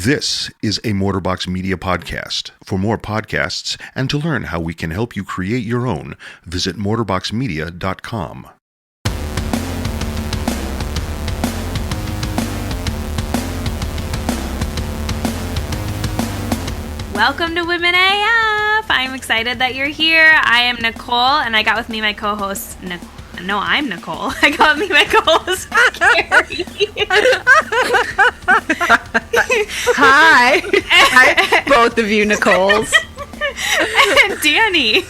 This is a Mortarbox Media podcast. For more podcasts and to learn how we can help you create your own, visit mortarboxmedia.com. Welcome to Women AF. I'm excited that you're here. I am Nicole, and I got with me my co-host, No, I'm Nicole. I got with me my co-host, Carrie. Hi. Hi, both of you Nicoles. And Danny.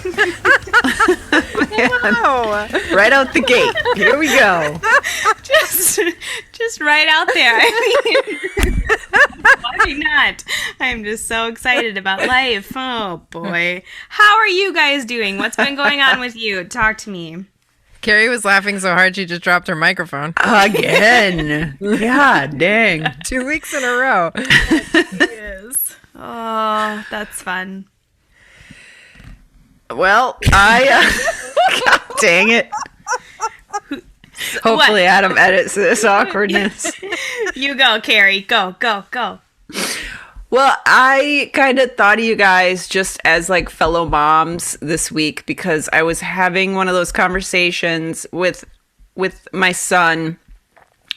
Wow. Right out the gate. Here we go. Just right out there. I mean, why not? I'm just so excited about life. Oh, boy. How are you guys doing? What's been going on with you? Talk to me. Carrie was laughing so hard she just dropped her microphone. Again. God dang. 2 weeks in a row. Yes. Oh, that's fun. Well, God dang it. Hopefully Adam edits this awkwardness. You go, Carrie. Go. Well, I kind of thought of you guys just as like fellow moms this week because I was having one of those conversations with my son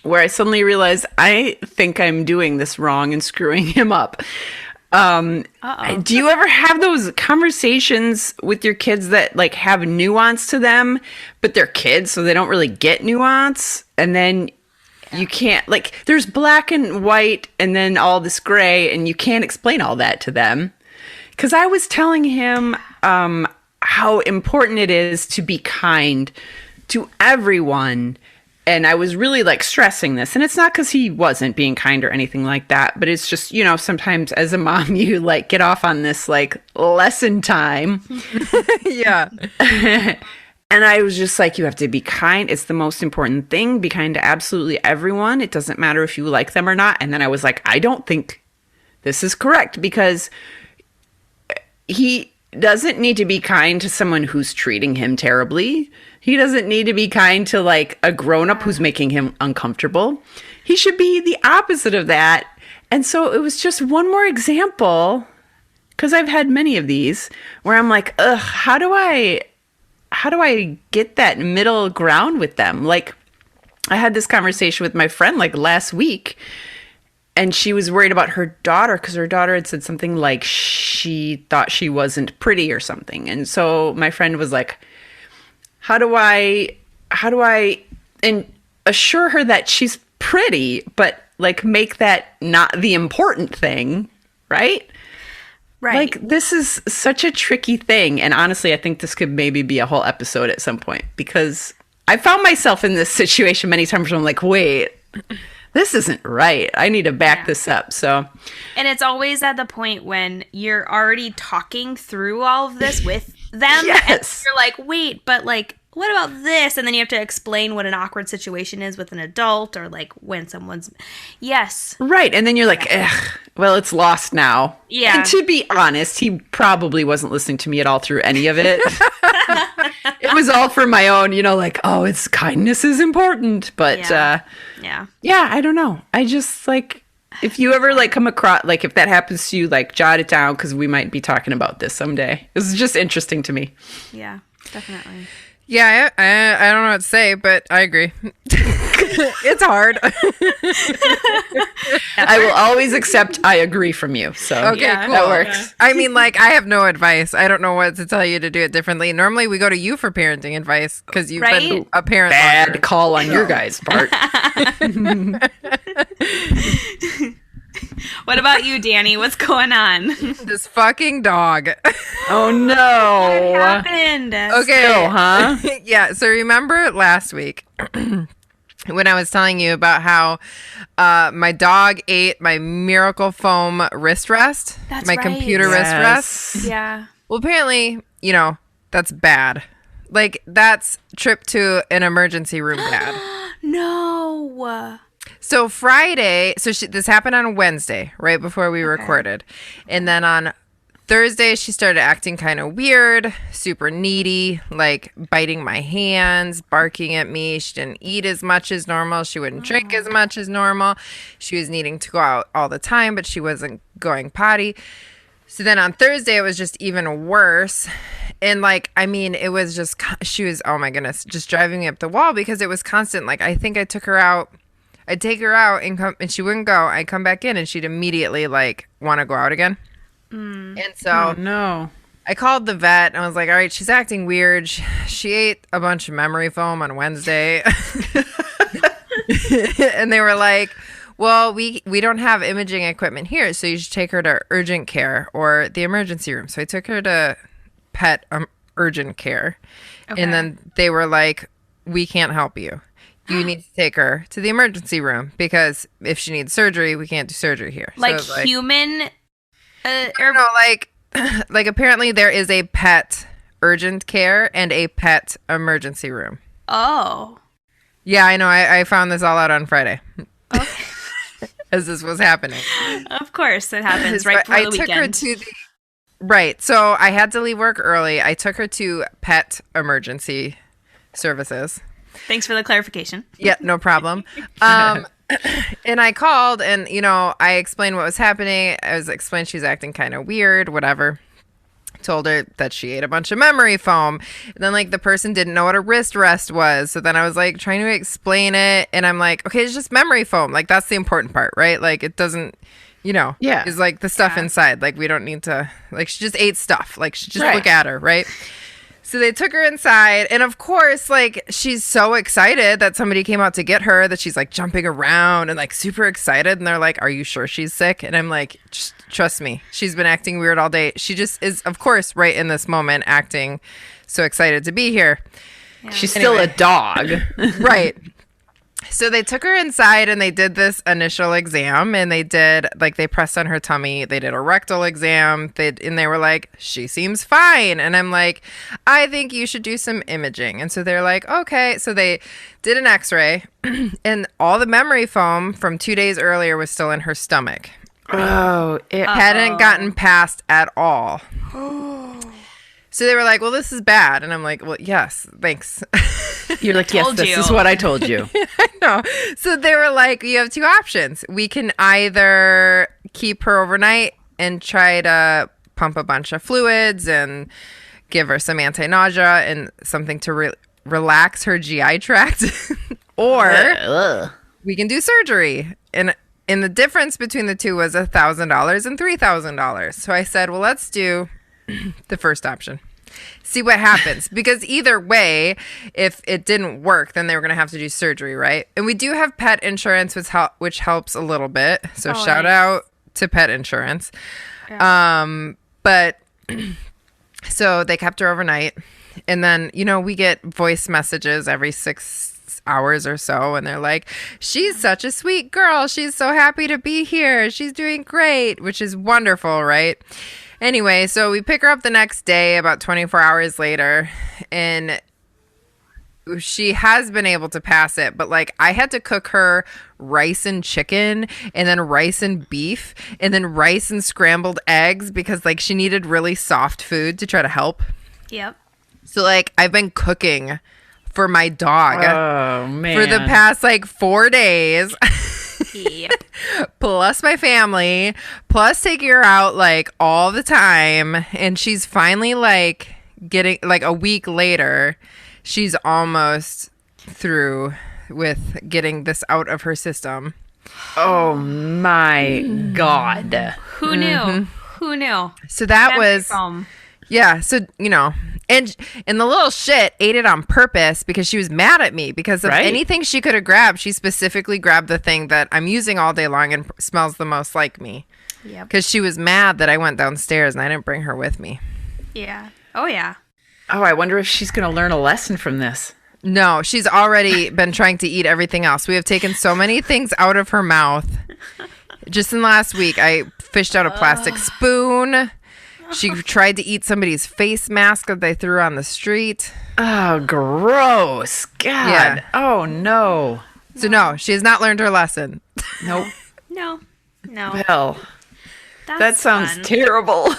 where I suddenly realized I think I'm doing this wrong and screwing him up. Do you ever have those conversations with your kids that like have nuance to them, but they're kids, so they don't really get nuance? And then you can't, like, there's black and white and then all this gray, and you can't explain all that to them. Because I was telling him how important it is to be kind to everyone. And I was really, like, stressing this. And it's not because he wasn't being kind or anything like that. But it's just, you know, sometimes as a mom, you, like, get off on this, like, lesson time. Yeah. And I was just like, you have to be kind. It's the most important thing. Be kind to absolutely everyone. It doesn't matter if you like them or not. And then I was like, I don't think this is correct because he doesn't need to be kind to someone who's treating him terribly. He doesn't need to be kind to like a grown-up who's making him uncomfortable. He should be the opposite of that. And so it was just one more example, because I've had many of these, where I'm like, ugh, how do I get that middle ground with them? Like, I had this conversation with my friend like last week, and she was worried about her daughter because her daughter had said something like she thought she wasn't pretty or something. And so my friend was like, how do I and assure her that she's pretty, but like make that not the important thing, right? Right. Like, this is such a tricky thing. And honestly, I think this could maybe be a whole episode at some point, because I found myself in this situation many times where I'm like, wait, this isn't right. I need to back this up. So, and it's always at the point when you're already talking through all of this with them. Yes. And you're like, wait, but like, what about this? And then you have to explain what an awkward situation is with an adult, or like when someone's, yes. Right. And then you're like, ugh, well, it's lost now. Yeah. And to be honest, he probably wasn't listening to me at all through any of it. It was all for my own, you know, like, oh, it's kindness is important. But yeah, I don't know. I just like, if you ever like come across, like if that happens to you, like jot it down, because we might be talking about this someday. This is just interesting to me. Yeah, definitely. Yeah, I don't know what to say, but I agree. It's hard. I will always accept I agree from you. So okay, cool. That works. Yeah. I mean, like, I have no advice. I don't know what to tell you to do it differently. Normally, we go to you for parenting advice because you've been a parent. Bad longer. call on your guys' part. What about you, Danny? What's going on? This fucking dog. Oh no! What happened? Okay, Still, huh? Yeah. So remember last week when I was telling you about how my dog ate my Miracle Foam wrist rest, That's my right. computer wrist rest. Yeah. Well, apparently, you know, that's bad. Like, that's trip to an emergency room bad. No. So Friday, this happened on Wednesday, right before we recorded. And then on Thursday, she started acting kind of weird, super needy, like biting my hands, barking at me. She didn't eat as much as normal. She wouldn't drink as much as normal. She was needing to go out all the time, but she wasn't going potty. So then on Thursday, it was just even worse. And like, I mean, it was just, she was, oh my goodness, just driving me up the wall because it was constant. Like, I think I took her out. I'd take her out and she wouldn't go. I'd come back in and she'd immediately like want to go out again. And so Oh, no. I called the vet and I was like, all right, she's acting weird. She ate a bunch of memory foam on Wednesday. And they were like, well, we don't have imaging equipment here, so you should take her to urgent care or the emergency room. So I took her to pet urgent care. Okay. And then they were like, we can't help you. You need to take her to the emergency room because if she needs surgery, we can't do surgery here. So Like it was human or no, like apparently there is a pet urgent care and a pet emergency room. Oh. Yeah, I know. I found this all out on Friday. Okay. As this was happening. Of course, it happens right before I the took weekend. her to the right. So I had to leave work early. I took her to pet emergency services. Thanks for the clarification. Yeah, no problem. And I called and, you know, I explained what was happening. I was explaining she's acting kind of weird, whatever. Told her that she ate a bunch of memory foam. And then, like, the person didn't know what a wrist rest was. So then I was, like, trying to explain it. And I'm like, okay, it's just memory foam. Like, that's the important part, right? Like, it doesn't, you know, Yeah. is like the stuff inside. Like, we don't need to, like, she just ate stuff. Like, she just Right. look at her, right? So they took her inside, and of course, like, she's so excited that somebody came out to get her that she's like jumping around and like super excited. And they're like, "Are you sure she's sick?" And I'm like, just trust me, she's been acting weird all day. She just is, of course, right in this moment, acting so excited to be here. She's still a dog. Right. So they took her inside and they did this initial exam and they did, like, they pressed on her tummy. They did a rectal exam. And they were like, she seems fine. And I'm like, I think you should do some imaging. And so they're like, okay. So they did an x-ray and all the memory foam from 2 days earlier was still in her stomach. Oh, it Hadn't gotten passed at all. So they were like, well, this is bad. And I'm like, well, yes, thanks. You're like, yes, Told this you. is what I told you. No. So they were like, you have two options. We can either keep her overnight and try to pump a bunch of fluids and give her some anti-nausea and something to relax her GI tract, or Ugh. we can do surgery. And the difference between the two was $1,000 and $3,000. So I said, well, let's do the first option. See what happens. Because either way, if it didn't work, then they were going to have to do surgery, right? And we do have pet insurance, which helps a little bit. So shout nice. out to pet insurance. Yeah. But so they kept her overnight. And then, you know, we get voice messages every 6 hours or so. And they're like, she's such a sweet girl. She's so happy to be here. She's doing great, which is wonderful, right? Anyway, so we pick her up the next day, about 24 hours later, and she has been able to pass it, but like I had to cook her rice and chicken and then rice and beef and then rice and scrambled eggs because like she needed really soft food to try to help. Yep. So like I've been cooking for my dog Oh, man. for the past like 4 days. Yep. Plus my family, plus taking her out like all the time. And she's finally like getting like a week later, she's almost through with getting this out of her system. Oh, my God. Who knew? Who knew? So that Memory was, foam. yeah. So, you know, and the little shit ate it on purpose because she was mad at me because of Right. anything she could have grabbed. She specifically grabbed the thing that I'm using all day long and smells the most like me. Yep. Because she was mad that I went downstairs and I didn't bring her with me. Yeah. Oh yeah. Oh, I wonder if she's going to learn a lesson from this. No, she's already been trying to eat everything else. We have taken so many things out of her mouth. Just in the last week, I fished out a plastic spoon. She tried to eat somebody's face mask that they threw on the street. Oh, gross. God. Yeah. Oh, no. So no, she has not learned her lesson. Nope. No. No. Well, That sounds fun. terrible.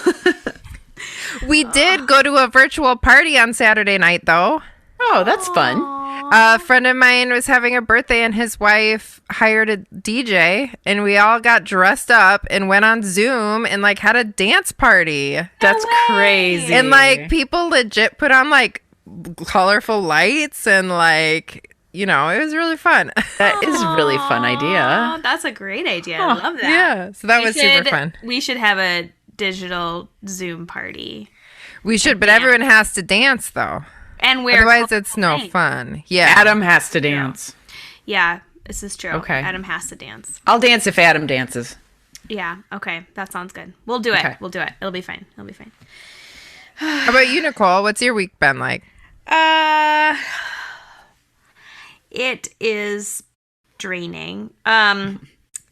We did go to a virtual party on Saturday night, though. Oh, that's fun. A friend of mine was having a birthday, and his wife hired a DJ, and we all got dressed up and went on Zoom and like had a dance party. That's crazy. And like people legit put on like colorful lights and like, you know, it was really fun. That is a really fun Oh, idea. that's a great idea. I love that. Yeah, so that was super fun. We should have a digital Zoom party. We should, but everyone has to dance though. And wear Otherwise, clothes it's no tonight. fun. Yeah. Adam has to dance. Yeah, this is true. Okay. Adam has to dance. I'll dance if Adam dances. Yeah, okay. That sounds good. We'll do it. Okay. We'll do it. It'll be fine. It'll be fine. How about you, Nicole? What's your week been like? It is draining. I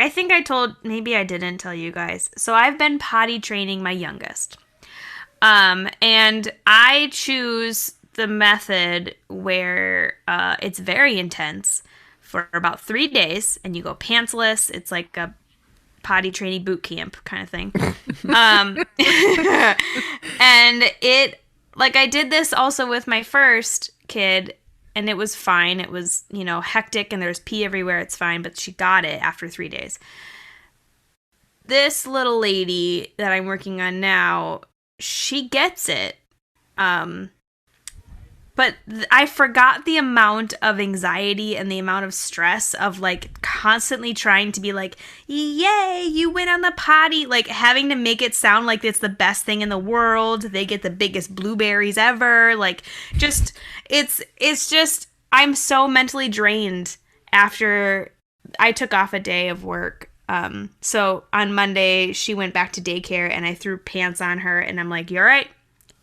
think maybe I didn't tell you guys. So I've been potty training my youngest. And I choose the method where it's very intense for about 3 days, and you go pantsless. It's like a potty training boot camp kind of thing. And I did this also with my first kid, and it was fine. It was, hectic, and there was pee everywhere. It's fine, but she got it after 3 days. This little lady that I'm working on now, she gets it. But I forgot the amount of anxiety and the amount of stress of like constantly trying to be like, yay, you went on the potty, like having to make it sound like it's the best thing in the world. They get the biggest blueberries ever. Like it's just, I'm so mentally drained after I took off a day of work. So on Monday she went back to daycare and I threw pants on her and I'm like, you're right.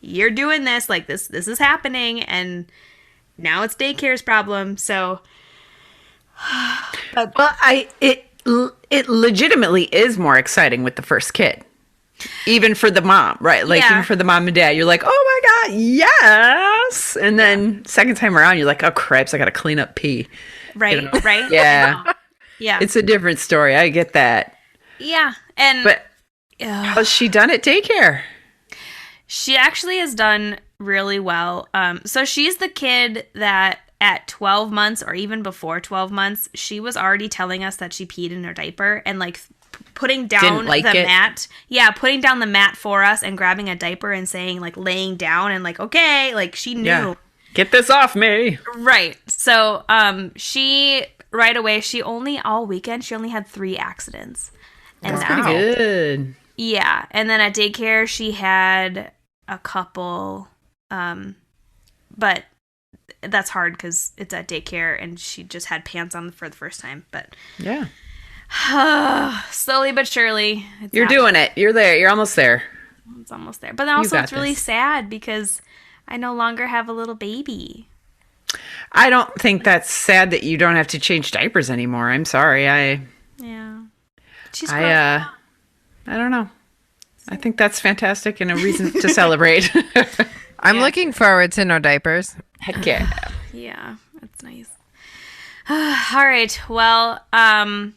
You're doing this, like this is happening, and now it's daycare's problem. So, Well, it legitimately is more exciting with the first kid, even for the mom, right? Like Yeah. even for the mom and dad, you're like, oh my god, yes, and then second time around, you're like, oh cripes, I got to clean up pee. right, right, Yeah, yeah, it's a different story. I get that, yeah, and but how's she done at daycare? she actually has done really well. So she's the kid that at 12 months or even before 12 months, she was already telling us that she peed in her diaper and like putting down Didn't like the it? mat. Yeah, putting down the mat for us and grabbing a diaper and saying like laying down and like, okay, like she knew. Yeah. Get this off me. Right. So she right away, all weekend, she only had 3 accidents. And That's now, pretty good. yeah. And then at daycare, she had a couple, but that's hard because it's at daycare and she just had pants on for the first time. But Yeah, slowly but surely, you're doing it. You're there. You're almost there. It's almost there. But then also, got it's really this. sad because I no longer have a little baby. I don't think that's sad that you don't have to change diapers anymore. I'm sorry. Yeah. She's grown I don't know. I think that's fantastic and a reason to celebrate. I'm looking forward to no diapers. Heck yeah. Yeah, that's nice. All right. Well, I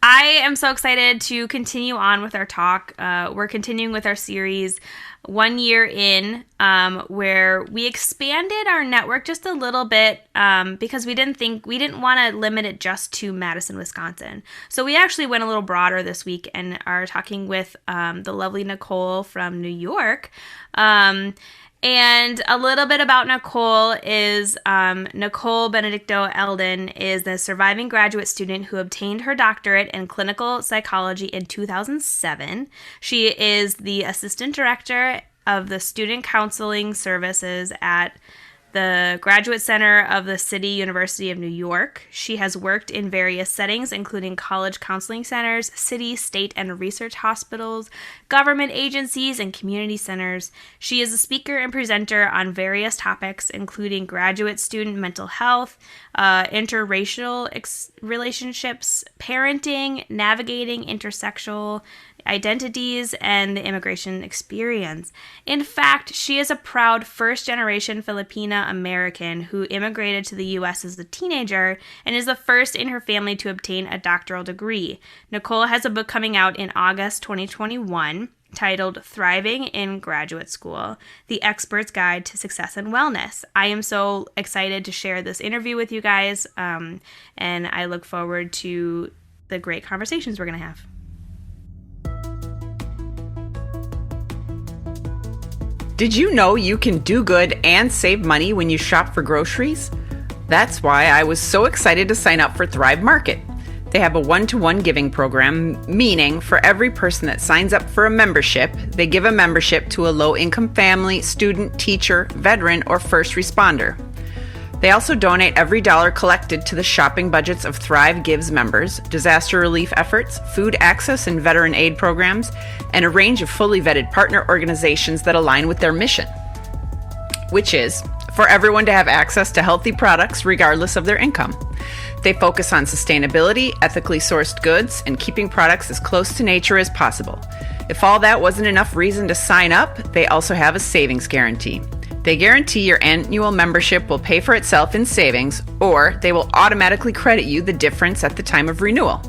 am so excited to continue on with our talk. We're continuing with our series 1 year in, where we expanded our network just a little bit because we didn't want to limit it just to Madison, Wisconsin. So we actually went a little broader this week and are talking with the lovely Nicole from New York. And a little bit about Nicole is Nicole Benedicto Elden is the surviving graduate student who obtained her doctorate in clinical psychology in 2007. She is the assistant director of the student counseling services at the Graduate Center of the City University of New York. She has worked in various settings, including college counseling centers, city, state, and research hospitals, government agencies, and community centers. She is a speaker and presenter on various topics, including graduate student mental health, interracial relationships, parenting, navigating intersectional identities, and the immigration experience. In fact, she is a proud first-generation Filipina American who immigrated to the U.S. as a teenager and is the first in her family to obtain a doctoral degree. Nicole has a book coming out in August 2021 titled Thriving in Graduate School, The Expert's Guide to Success and Wellness. I am so excited to share this interview with you guys, and I look forward to the great conversations we're going to have. Did you know you can do good and save money when you shop for groceries? That's why I was so excited to sign up for Thrive Market. They have a one-to-one giving program, meaning for every person that signs up for a membership, they give a membership to a low-income family, student, teacher, veteran, or first responder. They also donate every dollar collected to the shopping budgets of Thrive Gives members, disaster relief efforts, food access and veteran aid programs, and a range of fully vetted partner organizations that align with their mission, which is for everyone to have access to healthy products regardless of their income. They focus on sustainability, ethically sourced goods, and keeping products as close to nature as possible. If all that wasn't enough reason to sign up, they also have a savings guarantee. They guarantee your annual membership will pay for itself in savings, or they will automatically credit you the difference at the time of renewal.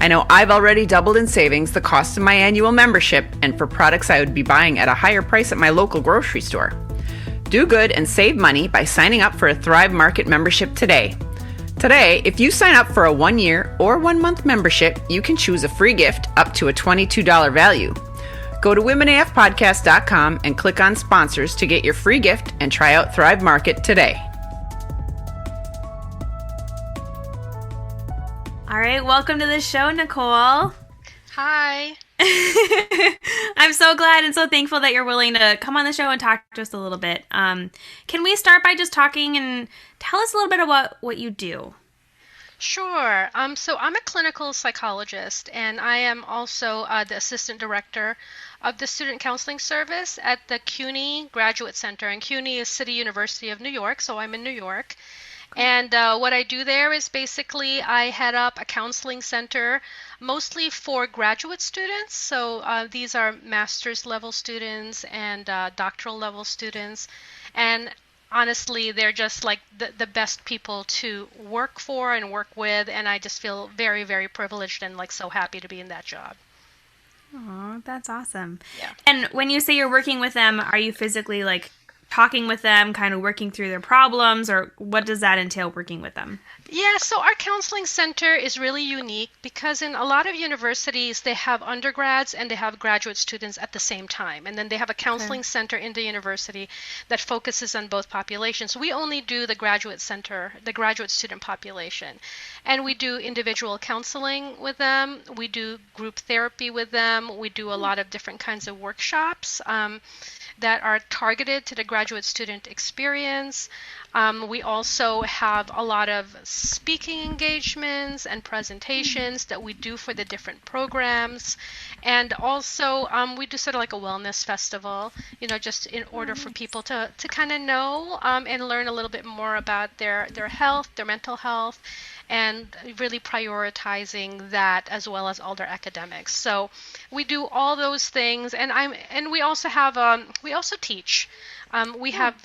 I know I've already doubled in savings the cost of my annual membership, and for products I would be buying at a higher price at my local grocery store. Do good and save money by signing up for a Thrive Market membership today. Today, if you sign up for a 1-year or 1-month membership, you can choose a free gift up to a $22 value. Go to womenafpodcast.com and click on sponsors to get your free gift and try out Thrive Market today. All right, welcome to the show, Nicole. Hi. I'm so glad and so thankful that you're willing to come on the show and talk to us a little bit. Can we start by just talking and tell us a little bit about what you do? Sure. So I'm a clinical psychologist, and I am also the assistant director of the student counseling service at the CUNY Graduate Center. And CUNY is City University of New York, so I'm in New York. And what I do there is basically I head up a counseling center mostly for graduate students. So these are master's level students and doctoral level students. And honestly, they're just like the best people to work for and work with. And I just feel very, very privileged and like so happy to be in that job. Oh, that's awesome. Yeah. And when you say you're working with them, are you physically like talking with them, kind of working through their problems, or what does that entail working with them? Yeah, so our counseling center is really unique because in a lot of universities, they have undergrads and they have graduate students at the same time. And then they have a counseling center in the university that focuses on both populations. We only do the graduate center, the graduate student population. And we do individual counseling with them. We do group therapy with them. We do a lot of different kinds of workshops that are targeted to the graduate student experience. We also have a lot of speaking engagements and presentations that we do for the different programs. And also we do sort of like a wellness festival, you know, just in order for people to kind of know and learn a little bit more about their health, their mental health, and really prioritizing that as well as all their academics. So we do all those things, and we also have we also teach. We have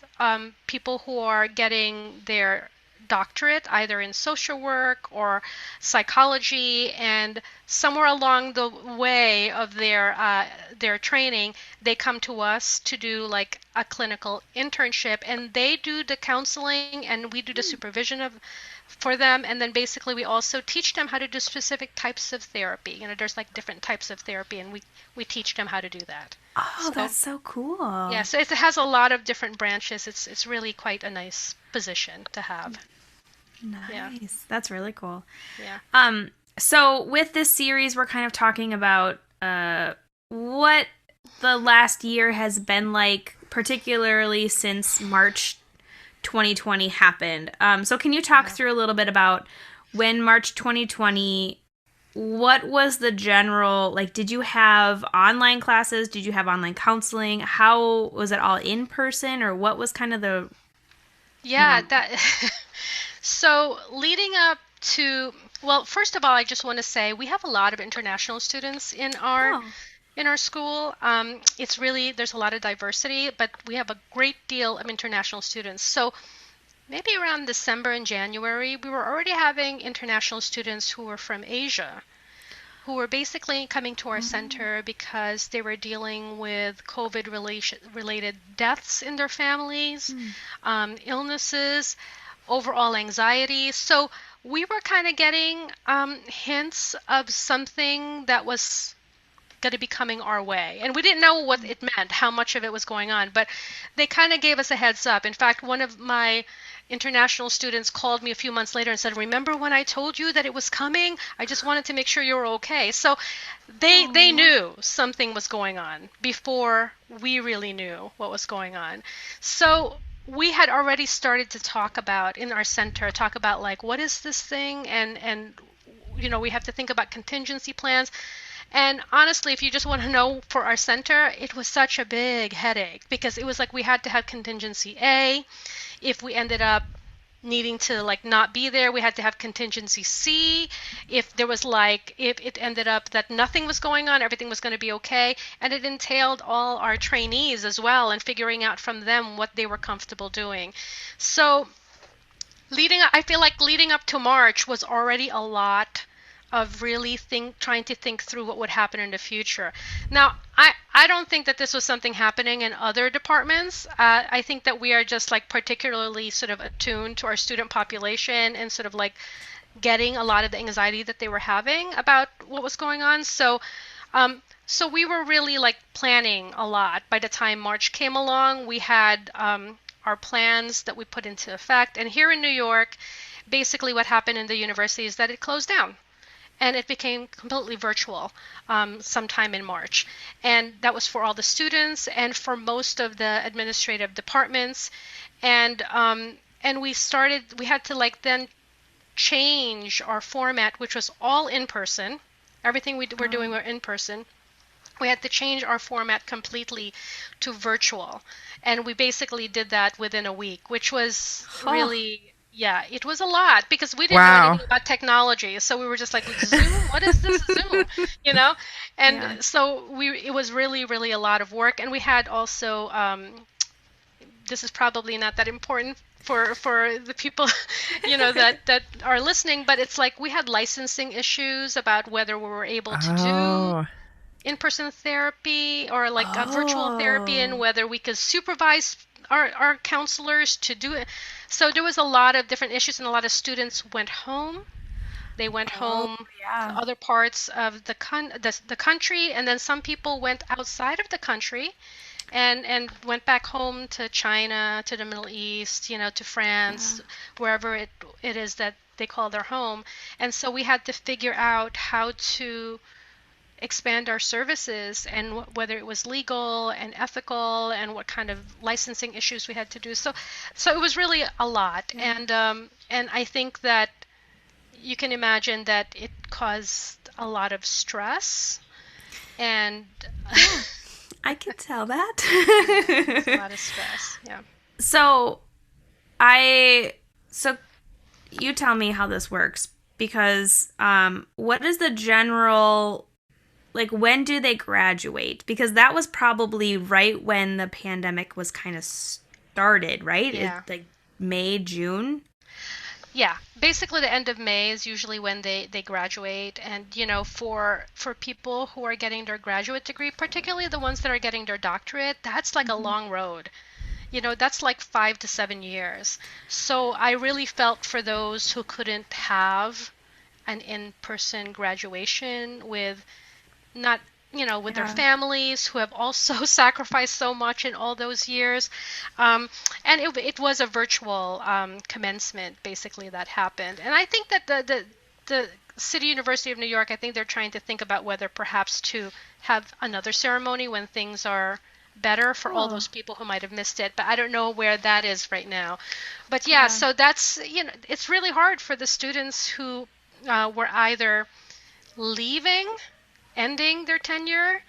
people who are getting their doctorate either in social work or psychology, and somewhere along the way of their training, they come to us to do like a clinical internship, and they do the counseling and we do the supervision for them. And then basically we also teach them how to do specific types of therapy. You know, there's like different types of therapy, and we teach them how to do that. Oh, that's so cool. Yeah, so it has a lot of different branches. It's really quite a nice position to have. Nice. Yeah. That's really cool. Yeah. So with this series, we're kind of talking about what the last year has been like, particularly since March 2020 happened. So can you talk through a little bit about when March 2020, what was the general, like, did you have online classes? Did you have online counseling? How was it all in person, or what was kind of the... Yeah, that... So leading up to, Well, first of all, I just want to say we have a lot of international students Oh. in our school. It's really there's a lot of diversity, but we have a great deal of international students. So maybe around December and January, we were already having international students who were from Asia, who were basically coming to our center because they were dealing with COVID related deaths in their families, illnesses, overall anxiety. So we were kind of getting hints of something that was going to be coming our way. And we didn't know what it meant, how much of it was going on, but they kind of gave us a heads up. In fact, one of my international students called me a few months later and said, "Remember when I told you that it was coming? I just wanted to make sure you were okay." So they knew something was going on before we really knew what was going on. So we had already started to talk about in our center, talk about like, what is this thing? And we have to think about contingency plans. And honestly, if you just want to know, for our center, it was such a big headache because it was like we had to have contingency A. If we ended up needing to like not be there, we had to have contingency C. If there was like, if it ended up that nothing was going on, everything was going to be okay. And it entailed all our trainees as well and figuring out from them what they were comfortable doing. So I feel like leading up to March was already a lot of really trying to think through what would happen in the future. Now, I don't think that this was something happening in other departments. I think that we are just like particularly sort of attuned to our student population and sort of like getting a lot of the anxiety that they were having about what was going on. So we were really like planning a lot. By the time March came along, we had our plans that we put into effect. And here in New York, basically what happened in the university is that it closed down. And it became completely virtual sometime in March. And that was for all the students and for most of the administrative departments. And we had to like then change our format, which was all in person. Everything we were doing were in person. We had to change our format completely to virtual. And we basically did that within a week, which was really... Yeah, it was a lot because we didn't know anything about technology. So we were just like, Zoom? What is this Zoom? And so it was really, really a lot of work. And we had also, this is probably not that important for the people, that are listening, but it's like we had licensing issues about whether we were able to do in-person therapy or like a virtual therapy and whether we could supervise our counselors to do it. So there was a lot of different issues and a lot of students went home. They went home to other parts of the country, and then some people went outside of the country and went back home to China, to the Middle East, to France, wherever it is that they call their home. And so we had to figure out how to expand our services and whether it was legal and ethical and what kind of licensing issues we had to do. So it was really a lot. And I think that you can imagine that it caused a lot of stress and I can tell that. It's a lot of stress. Yeah. So you tell me how this works because what is the general, like, when do they graduate? Because that was probably right when the pandemic was kind of started, right? Yeah. Like May, June? Yeah. Basically, the end of May is usually when they graduate. And, for people who are getting their graduate degree, particularly the ones that are getting their doctorate, that's like a long road. That's like 5 to 7 years. So I really felt for those who couldn't have an in-person graduation with their families, who have also sacrificed so much in all those years. And it was a virtual commencement, basically, that happened. And I think that the City University of New York, I think they're trying to think about whether perhaps to have another ceremony when things are better for all those people who might have missed it. But I don't know where that is right now. But so that's, it's really hard for the students who were either ending their tenure,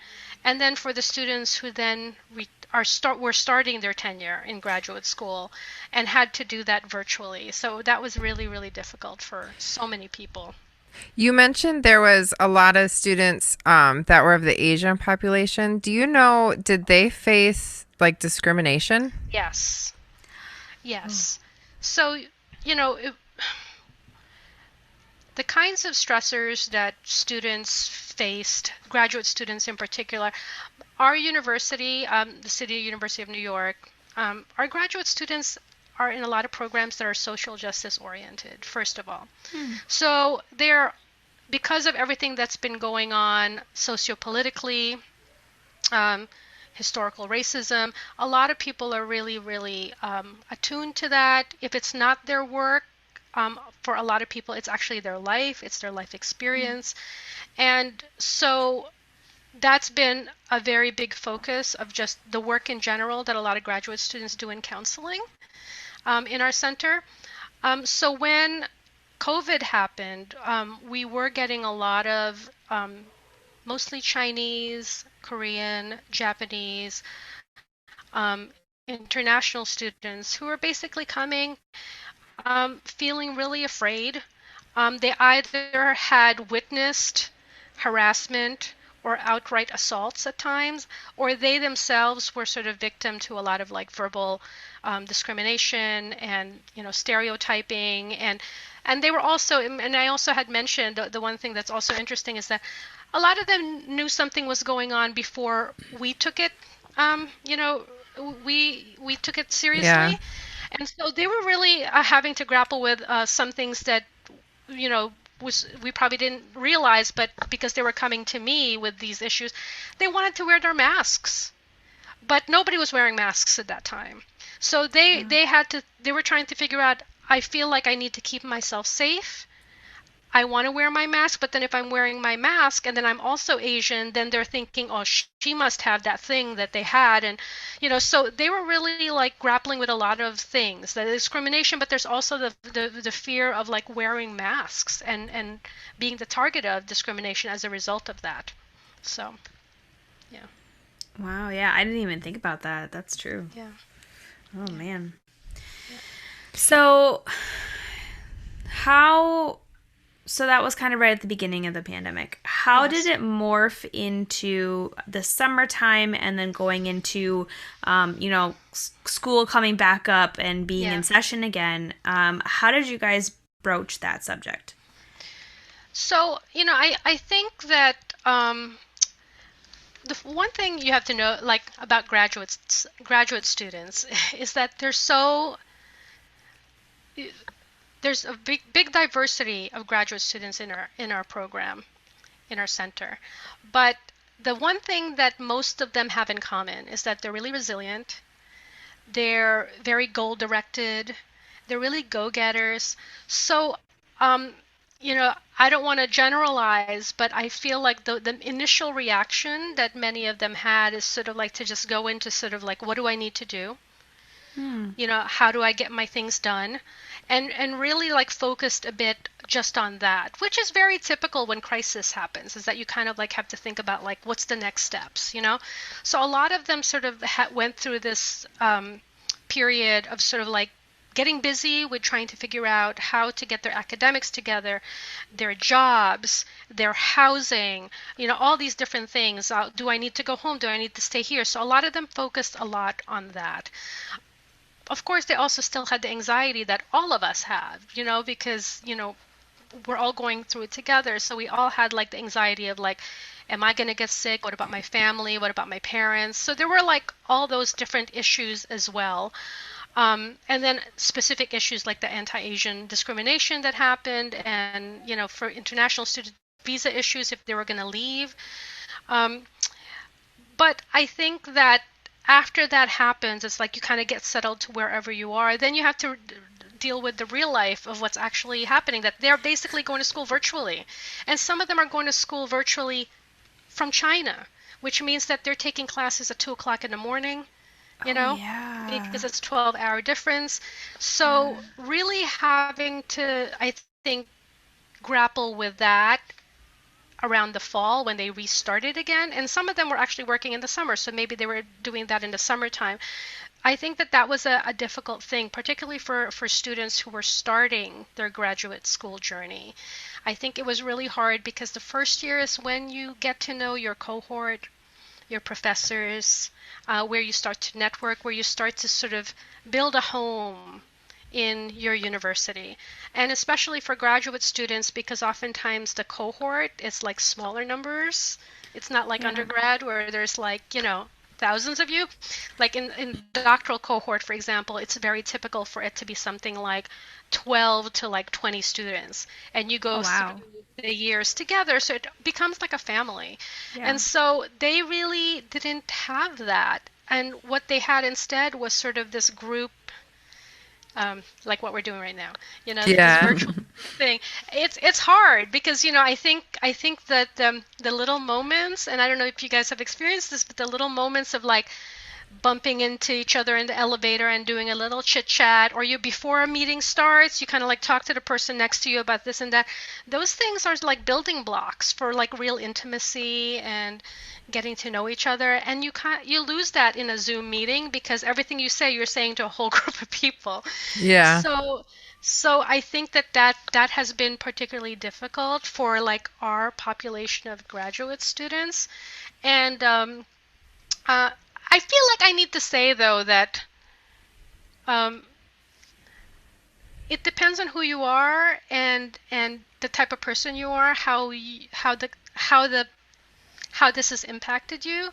and then for the students who then were starting their tenure in graduate school and had to do that virtually. So that was really, really difficult for so many people. You mentioned there was a lot of students that were of the Asian population. Do you know, did they face like discrimination? Yes. Yes. So, you know, the kinds of stressors that students faced, graduate students in particular, our university, the City University of New York, our graduate students are in a lot of programs that are social justice oriented, first of all. So they're, because of everything that's been going on sociopolitically, historical racism, a lot of people are really, really attuned to that. If it's not their work, for a lot of people, it's actually their life, it's their life experience. And so that's been a very big focus of just the work in general that a lot of graduate students do in counseling in our center. So when COVID happened, we were getting a lot of mostly Chinese, Korean, Japanese, international students who were basically coming feeling really afraid. They either had witnessed harassment or outright assaults at times, or they themselves were sort of victim to a lot of like verbal discrimination and stereotyping, and they were also, and I also had mentioned the one thing that's also interesting is that a lot of them knew something was going on before we took it. We took it seriously. Yeah. And so they were really having to grapple with some things that, we probably didn't realize, but because they were coming to me with these issues, they wanted to wear their masks. But nobody was wearing masks at that time. So they were trying to figure out, I feel like I need to keep myself safe. I want to wear my mask, but then if I'm wearing my mask and then I'm also Asian, then they're thinking, oh, she must have that thing that they had. And, so they were really like grappling with a lot of things, the discrimination, but there's also the fear of like wearing masks and being the target of discrimination as a result of that. So, yeah. Wow, yeah, I didn't even think about that. That's true. Yeah. Oh, man. So that was kind of right at the beginning of the pandemic. How did it morph into the summertime and then going into, school coming back up and being in session again? How did you guys broach that subject? So, I think that the one thing you have to know, like about graduate students, is that there's a big diversity of graduate students in our program, in our center. But the one thing that most of them have in common is that they're really resilient. They're very goal directed. They're really go-getters. So, I don't want to generalize, but I feel like the initial reaction that many of them had is sort of like to just go into sort of like, what do I need to do? How do I get my things done? And really like focused a bit just on that, which is very typical when crisis happens, is that you kind of like have to think about like what's the next steps, So a lot of them sort of went through this period of sort of like getting busy with trying to figure out how to get their academics together, their jobs, their housing, all these different things. Do I need to go home? Do I need to stay here? So a lot of them focused a lot on that. Of course, they also still had the anxiety that all of us have, because, we're all going through it together. So we all had like the anxiety of like, am I going to get sick? What about my family? What about my parents? So there were like all those different issues as well. And then specific issues like the anti-Asian discrimination that happened and, for international student visa issues if they were going to leave. But I think that after that happens, it's like you kind of get settled to wherever you are. Then you have to deal with the real life of what's actually happening, that they're basically going to school virtually. And some of them are going to school virtually from China, which means that they're taking classes at 2 o'clock in the morning, because it's 12-hour difference. So really having to, I think, grapple with that around the fall when they restarted again. And some of them were actually working in the summer, so maybe they were doing that in the summertime. I think that was a difficult thing, particularly for students who were starting their graduate school journey. I think it was really hard because the first year is when you get to know your cohort, your professors, where you start to network, where you start to sort of build a home in your university. And especially for graduate students, because oftentimes the cohort is like smaller numbers. It's not like undergrad where there's like, thousands of you. Like in doctoral cohort, for example, it's very typical for it to be something like 12 to like 20 students. And you go through the years together, so it becomes like a family. And so they really didn't have that. And what they had instead was sort of this group, like what we're doing right now, this virtual thing. It's hard because I think that the little moments, and I don't know if you guys have experienced this, but the little moments of like bumping into each other in the elevator and doing a little chit chat, or you before a meeting starts, you kind of like talk to the person next to you about this and that. Those things are like building blocks for like real intimacy and getting to know each other. And you lose that in a Zoom meeting because everything you say, you're saying to a whole group of people. Yeah. So I think that has been particularly difficult for like our population of graduate students. And I feel like I need to say though that it depends on who you are and the type of person you are, how this has impacted you.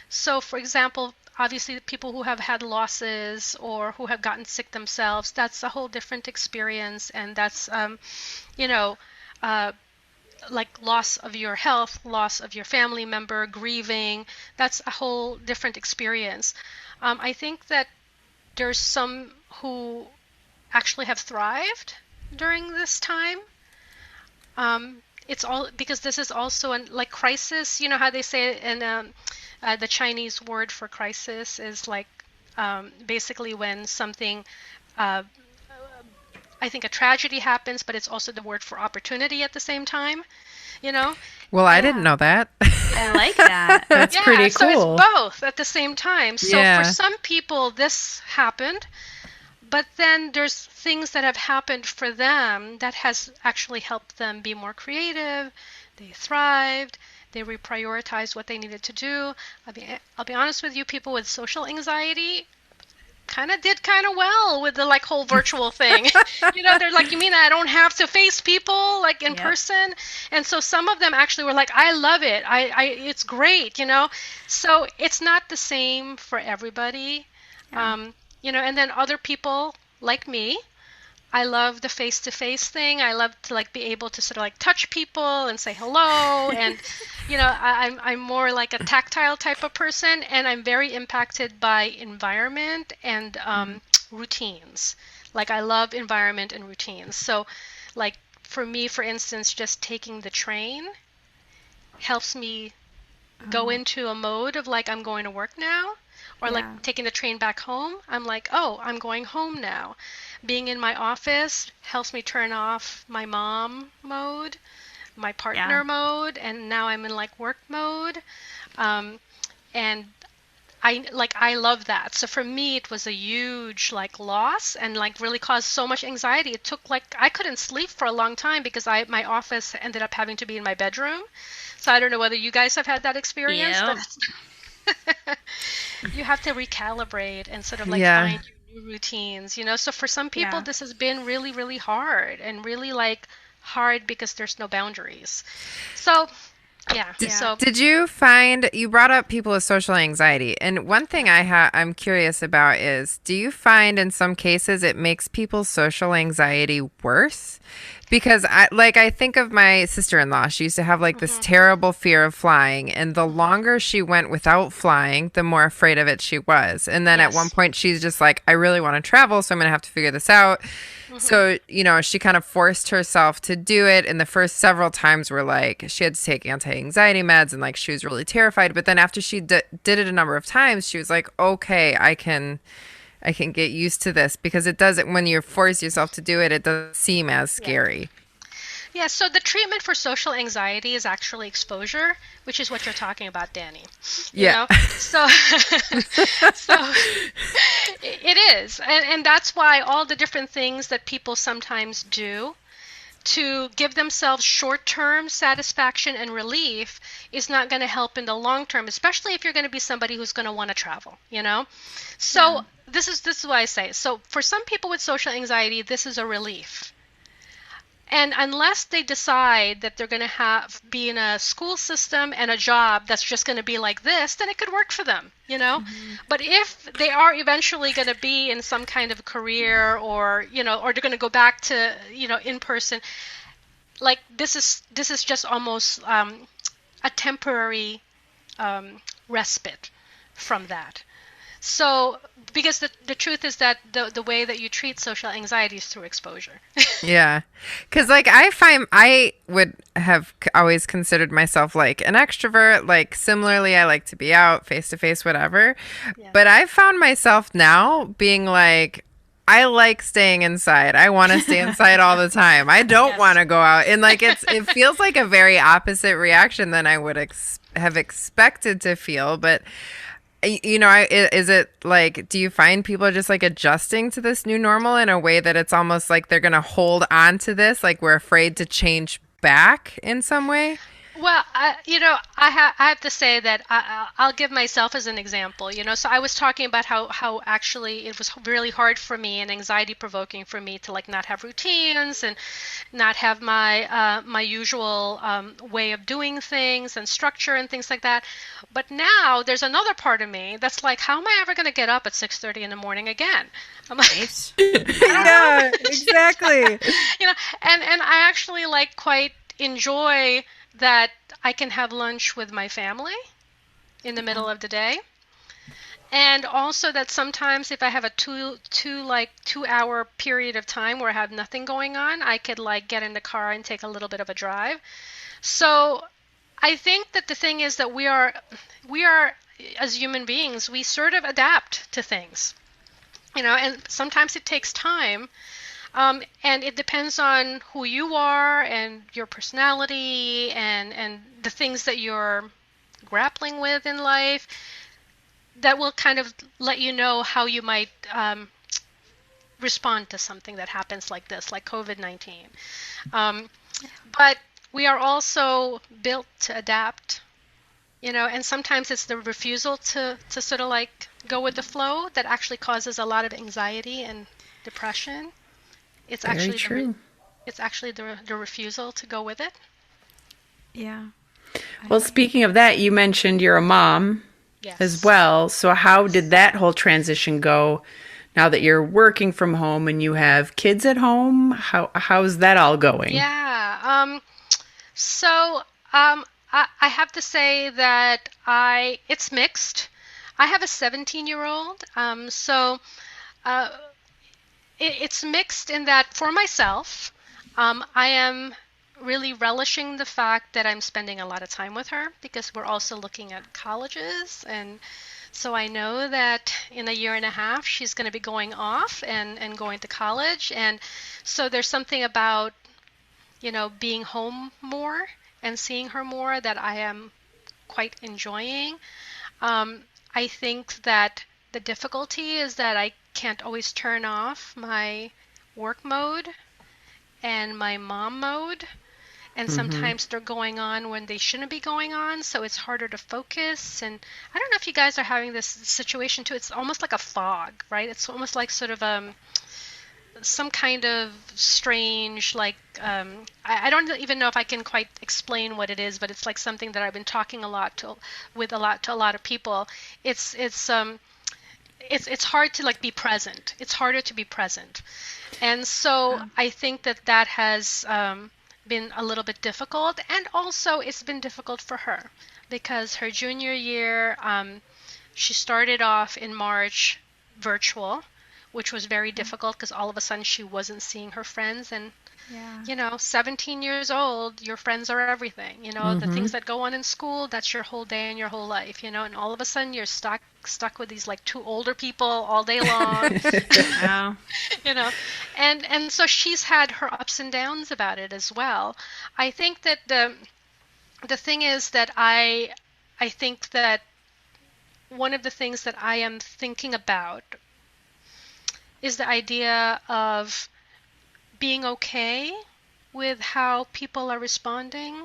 So for example, obviously the people who have had losses or who have gotten sick themselves, that's a whole different experience, and that's like loss of your health, loss of your family member, grieving. That's a whole different experience. I think that there's some who actually have thrived during this time. It's all because this is also like crisis. You know how they say it in the Chinese word for crisis is like basically when something I think a tragedy happens, but it's also the word for opportunity at the same time, Well, I didn't know that. I like that. That's pretty so cool. it's both at the same time. So Yeah. for some people, this happened, but then there's things that have happened for them that has actually helped them be more creative. They thrived. They reprioritized what they needed to do. I'll be honest with you, people with social anxiety did kind of well with the like whole virtual thing. They're like, you mean I don't have to face people like in person? And so some of them actually were like, I love it. It's great, So it's not the same for everybody. And then other people like me, I love the face-to-face thing. I love to like be able to sort of like touch people and say hello. And, I'm more like a tactile type of person, and I'm very impacted by environment and routines. Like I love environment and routines. So like for me, for instance, just taking the train helps me go into a mode of like, I'm going to work now. Or like taking the train back home, I'm like, oh, I'm going home now. Being in my office helps me turn off my mom mode, my partner mode, and now I'm in like work mode. And I love that. So for me, it was a huge like loss and like really caused so much anxiety. It took like, I couldn't sleep for a long time because my office ended up having to be in my bedroom. So I don't know whether you guys have had that experience, but you have to recalibrate and sort of like find your new routines, So for some people, this has been really, really hard and really like hard because there's no boundaries. So So Did you find, you brought up people with social anxiety, and one thing I'm curious about is, do you find in some cases it makes people's social anxiety worse? Because I think of my sister-in-law. She used to have like this terrible fear of flying, and the longer she went without flying, the more afraid of it she was. And then at one point she's just like, I really want to travel, so I'm going to have to figure this out. So, she kind of forced herself to do it. And the first several times were like, she had to take anti-anxiety meds and like she was really terrified. But then after she did it a number of times, she was like, okay, I can get used to this, because it doesn't, when you force yourself to do it, it doesn't seem as scary. Yeah, so the treatment for social anxiety is actually exposure, which is what you're talking about, Danny. You know? So It is. And that's why all the different things that people sometimes do to give themselves short-term satisfaction and relief is not going to help in the long term, especially if you're going to be somebody who's going to want to travel, you know? So this is what I say. So for some people with social anxiety, this is a relief. And unless they decide that they're going to be in a school system and a job that's just going to be like this, then it could work for them, you know? But if they are eventually going to be in some kind of career, or, you know, or they're going to go back to, you know, in person, like this is just almost a temporary respite from that. So, because the truth is that the way that you treat social anxiety is through exposure. Yeah. Because, like, I find I would have always considered myself like an extrovert. Like, similarly, I like to be out face to face, whatever. Yeah. But I found myself now being like, I like staying inside. I want to stay inside all the time. I don't want to go out. And, like, it feels like a very opposite reaction than I would have expected to feel. But you know, is it like, do you find people are just like adjusting to this new normal in a way that it's almost like they're going to hold on to this, like we're afraid to change back in some way? Well, you know, I have to say that I'll give myself as an example, you know. So I was talking about how actually it was really hard for me and anxiety provoking for me to like not have routines and not have my my usual way of doing things and structure and things like that. But now there's another part of me that's like, how am I ever going to get up at 6:30 in the morning again? I'm like, Yeah, exactly. you know, and I actually like quite enjoy that I can have lunch with my family in the middle of the day. And also that sometimes if I have a 2 hour period of time where I have nothing going on, I could like get in the car and take a little bit of a drive. So I think that the thing is that we are as human beings, we sort of adapt to things, you know, and sometimes it takes time. And it depends on who you are and your personality and the things that you're grappling with in life that will kind of let you know how you might respond to something that happens like this, like COVID-19. But we are also built to adapt, you know, and sometimes it's the refusal to sort of like go with the flow that actually causes a lot of anxiety and depression. It's Very actually true. It's actually the refusal to go with it. Yeah. Well, speaking of that, you mentioned you're a mom Yes. as well. So how did that whole transition go now that you're working from home and you have kids at home? How's that all going? Yeah. So I have to say that it's mixed. I have a 17-year-old. So it's mixed in that for myself, I am really relishing the fact that I'm spending a lot of time with her because we're also looking at colleges. And so I know that in a year and a half, she's going to be going off and going to college. And so there's something about, you know, being home more and seeing her more that I am quite enjoying. I think that the difficulty is that I can't always turn off my work mode and my mom mode. And sometimes they're going on when they shouldn't be going on, so it's harder to focus. And I don't know if you guys are having this situation too. It's almost like a fog, right? It's almost like sort of some kind of strange, like I don't even know if I can quite explain what it is, but it's like something that I've been talking a lot to a lot of people. It's hard to like be present. It's harder to be present, and so I think that has been a little bit difficult, and also it's been difficult for her because her junior year, she started off in March virtual, which was very difficult because all of a sudden she wasn't seeing her friends. And you know, 17 years old, your friends are everything. You know, the things that go on in school, that's your whole day and your whole life, you know, and all of a sudden you're stuck with these like two older people all day long. Wow. You know, and so she's had her ups and downs about it as well. I think that the thing is that I think that one of the things that I am thinking about is the idea of being okay with how people are responding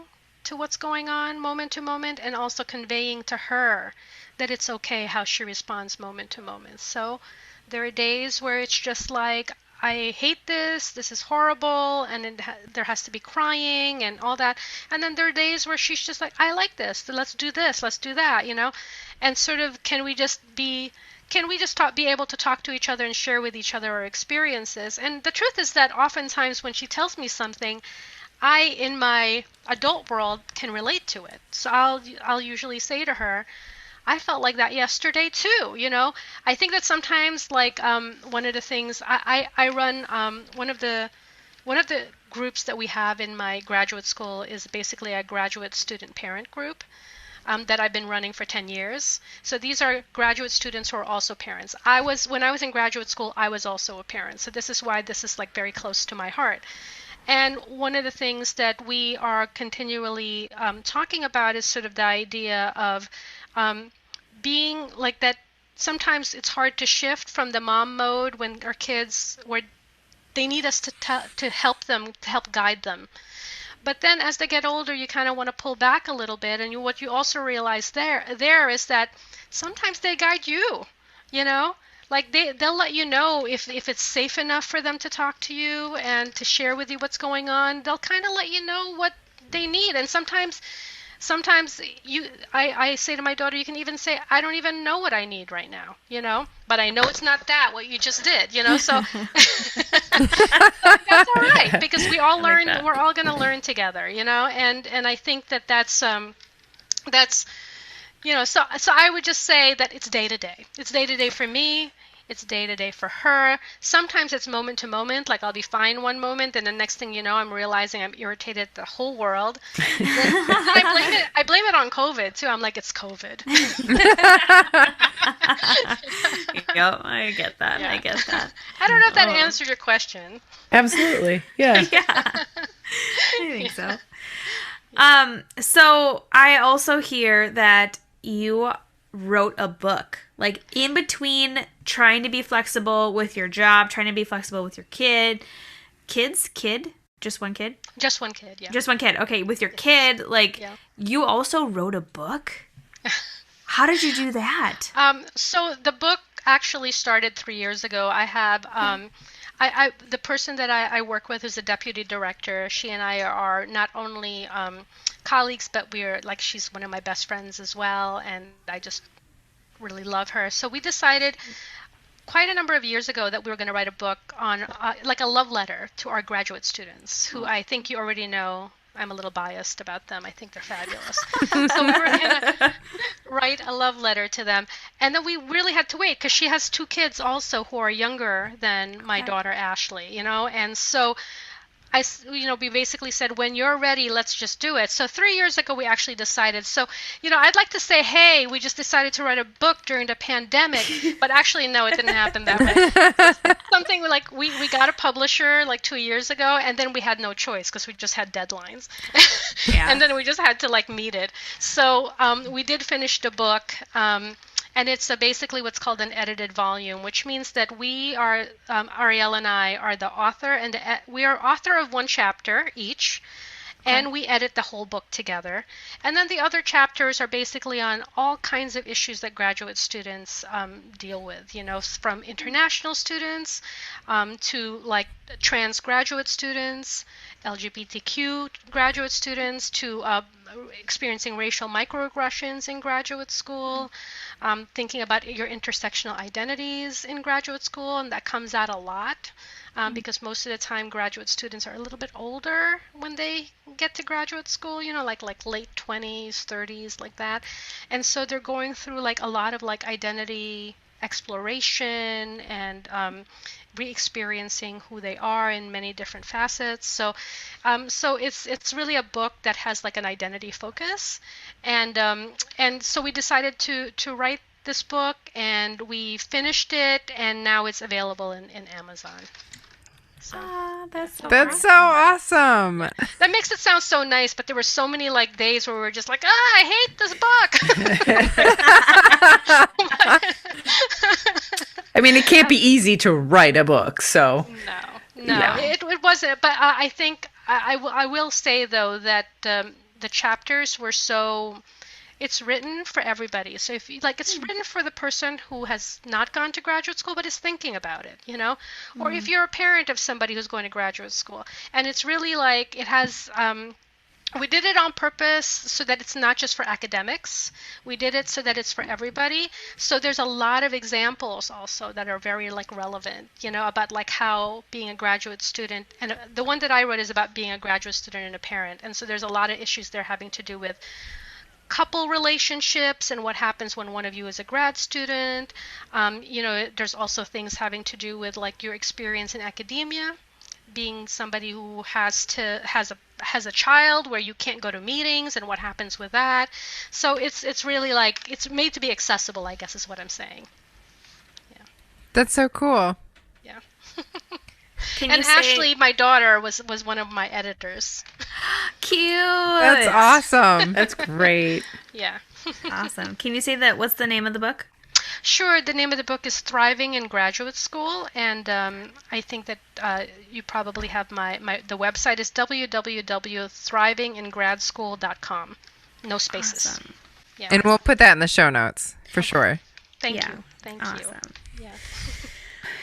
to what's going on moment to moment, and also conveying to her that it's okay how she responds moment to moment. So there are days where it's just like, I hate this, this is horrible, and there has to be crying and all that. And then there are days where she's just like, I like this, let's do this, let's do that, you know? And sort of, can we just be able to talk to each other and share with each other our experiences? And the truth is that oftentimes when she tells me something, I, in my adult world, can relate to it. So I'll usually say to her, I felt like that yesterday too, you know? I think that sometimes, like, one of the things I run, one of the groups that we have in my graduate school is basically a graduate student parent group. That I've been running for 10 years. So these are graduate students who are also parents. When I was in graduate school, I was also a parent. So this is why this is like very close to my heart. And one of the things that we are continually talking about is sort of the idea of being like that. Sometimes it's hard to shift from the mom mode when our kids, where they need us to help them, to help guide them. But then as they get older, you kind of want to pull back a little bit. And what you also realize there is that sometimes they guide you, you know? Like they'll let you know if it's safe enough for them to talk to you and to share with you what's going on. They'll kind of let you know what they need. And sometimes I say to my daughter, you can even say, I don't even know what I need right now, you know, but I know it's not that, what you just did, you know, so that's all right, because we all learn, we're all going to learn together, you know, and I think that's, you know, so I would just say that it's day to day. It's day to day for me. It's day to day for her. Sometimes it's moment to moment, like I'll be fine one moment, and the next thing you know, I'm realizing I'm irritated at the whole world. I blame it on COVID too. I'm like, it's COVID. Yep, I get that. Yeah. I get that. I don't know if that answered your question. Absolutely. Yeah. Yeah, I think so. So I also hear that you wrote a book, like in between trying to be flexible with your job, trying to be flexible with your kid, just one kid, yeah, just one kid. Okay, with your kid, like you also wrote a book. How did you do that? So the book actually started 3 years ago. I have the person that I work with is a deputy director. She and I are not only colleagues, but we're like, she's one of my best friends as well, and I just really love her. So we decided quite a number of years ago that we were going to write a book on like a love letter to our graduate students, who I think you already know. I'm a little biased about them. I think they're fabulous. So we were going to write a love letter to them. And then we really had to wait because she has 2 kids also who are younger than my daughter, Ashley, you know. And so we basically said, when you're ready, let's just do it. So 3 years ago, we actually decided. So, I'd like to say, hey, we just decided to write a book during the pandemic, but actually, no, it didn't happen that way. Something like we got a publisher like 2 years ago, and then we had no choice because we just had deadlines. Yeah. And then we just had to like meet it. So we did finish the book. And it's basically what's called an edited volume, which means that we are, Ariel and I are the author, and we are author of one chapter each, and we edit the whole book together. And then the other chapters are basically on all kinds of issues that graduate students deal with, from international students to like trans graduate students, LGBTQ graduate students, to experiencing racial microaggressions in graduate school, thinking about your intersectional identities in graduate school, and that comes out a lot because most of the time graduate students are a little bit older when they get to graduate school, like late 20s, 30s, like that. And so they're going through like a lot of like identity exploration and re-experiencing who they are in many different facets. So it's really a book that has like an identity focus, and so we decided to write this book, and we finished it, and now it's available in Amazon. So That's so awesome. that makes it sound so nice, but there were so many like days where we were just like, I hate this book. I mean, it can't be easy to write a book, so. No, Yeah. it wasn't. But I think I will say though that the chapters were so. It's written for everybody. So if you, like, it's written for the person who has not gone to graduate school but is thinking about it, you know, or if you're a parent of somebody who's going to graduate school, and it's really like it has. We did it on purpose so that it's not just for academics. We did it so that it's for everybody. So there's a lot of examples also that are very like relevant, you know, about like how being a graduate student, and the one that I wrote is about being a graduate student and a parent. And so there's a lot of issues there having to do with couple relationships and what happens when one of you is a grad student. You know, there's also things having to do with like your experience in academia, being somebody who has a child where you can't go to meetings and what happens with that. So it's really like it's made to be accessible, I guess is what I'm saying. Yeah. That's so cool. Yeah. Can And you say- Ashley, my daughter, was one of my editors. Cute. That's awesome. That's great. Yeah. Awesome. Can you say that? What's the name of the book? Sure. The name of the book is Thriving in Graduate School, and I think that you probably have the website is www.thrivingingradschool.com. No spaces. Awesome. Yeah. And we'll put that in the show notes for sure. Thank Yeah. you. Thank you. Awesome. Yeah.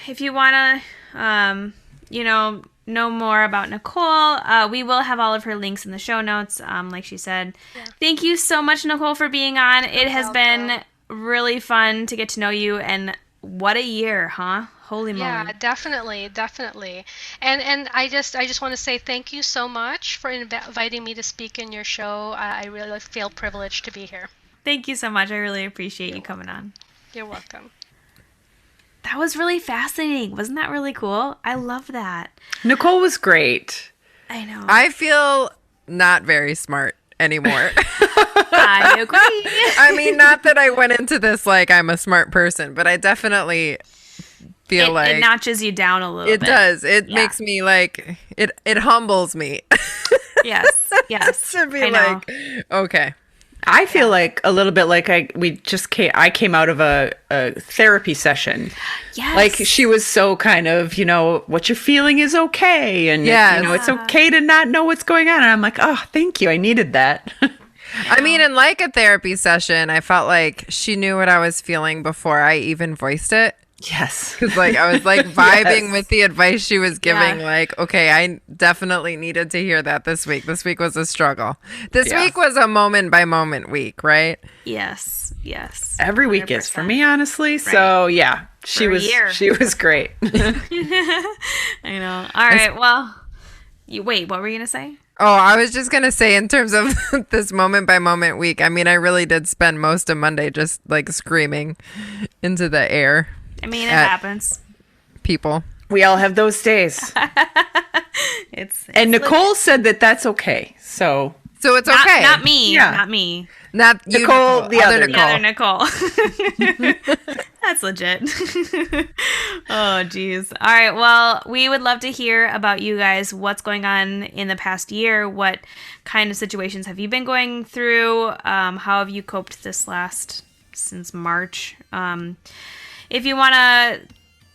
If you want to, know more about Nicole, we will have all of her links in the show notes. Like she said, Thank you so much, Nicole, for being on. It has been really fun to get to know you, and what a year, huh? Holy moly. Yeah, definitely. And I just want to say thank you so much for inviting me to speak in your show. I really feel privileged to be here. Thank you so much. I really appreciate you coming on. You're welcome. That was really fascinating. Wasn't that really cool? I love that. Nicole was great. I know. I feel not very smart anymore. I agree. I mean, not that I went into this like I'm a smart person, but I definitely feel like it notches you down a little it bit. does. It makes me like it humbles me Yes. Yes. to be I know. like, okay. I feel like a little bit like I came out of a therapy session. Yes. Like she was so kind of, what you're feeling is okay. And, Yes. it's okay to not know what's going on. And I'm like, oh, thank you. I needed that. I mean, in like a therapy session, I felt like she knew what I was feeling before I even voiced it. Yes. Because like I was like vibing Yes. with the advice she was giving. Yeah. Like, okay, I definitely needed to hear that this week. This week was a struggle. This Yeah. week was a moment by moment week, right? Yes. Yes. Every week is for 100%. me, honestly. So yeah, For a year. she was great. I know. All right. Well, wait. What were you gonna say? Oh, I was just going to say in terms of this moment by moment week, I mean, I really did spend most of Monday just like screaming into the air. I mean, it At- happens. People. We all have those days. It's And Nicole said that that's okay. So So it's not, okay. not me. Yeah. Not me. Not you, Nicole, the other The other Nicole. That's legit. Oh, geez. All right. Well, we would love to hear about you guys. What's going on in the past year? What kind of situations have you been going through? How have you coped since March? If you want to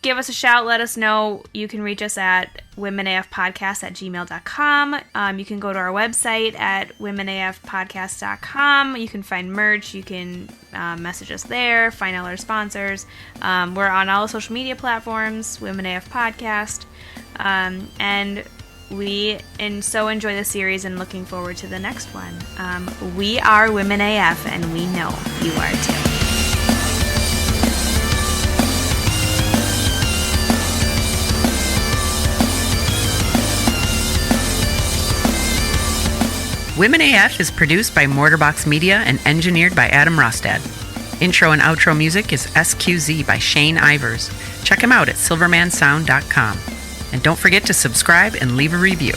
give us a shout, let us know. You can reach us at womenafpodcast@gmail.com. You can go to our website at womenafpodcast.com. You can find merch. You can message us there, find all our sponsors. We're on all social media platforms, Women AF Podcast. And we so enjoy the series and looking forward to the next one. We are Women AF, and we know you are too. Women AF is produced by Mortarbox Media and engineered by Adam Rostad. Intro and outro music is SQZ by Shane Ivers. Check him out at silvermansound.com. And don't forget to subscribe and leave a review.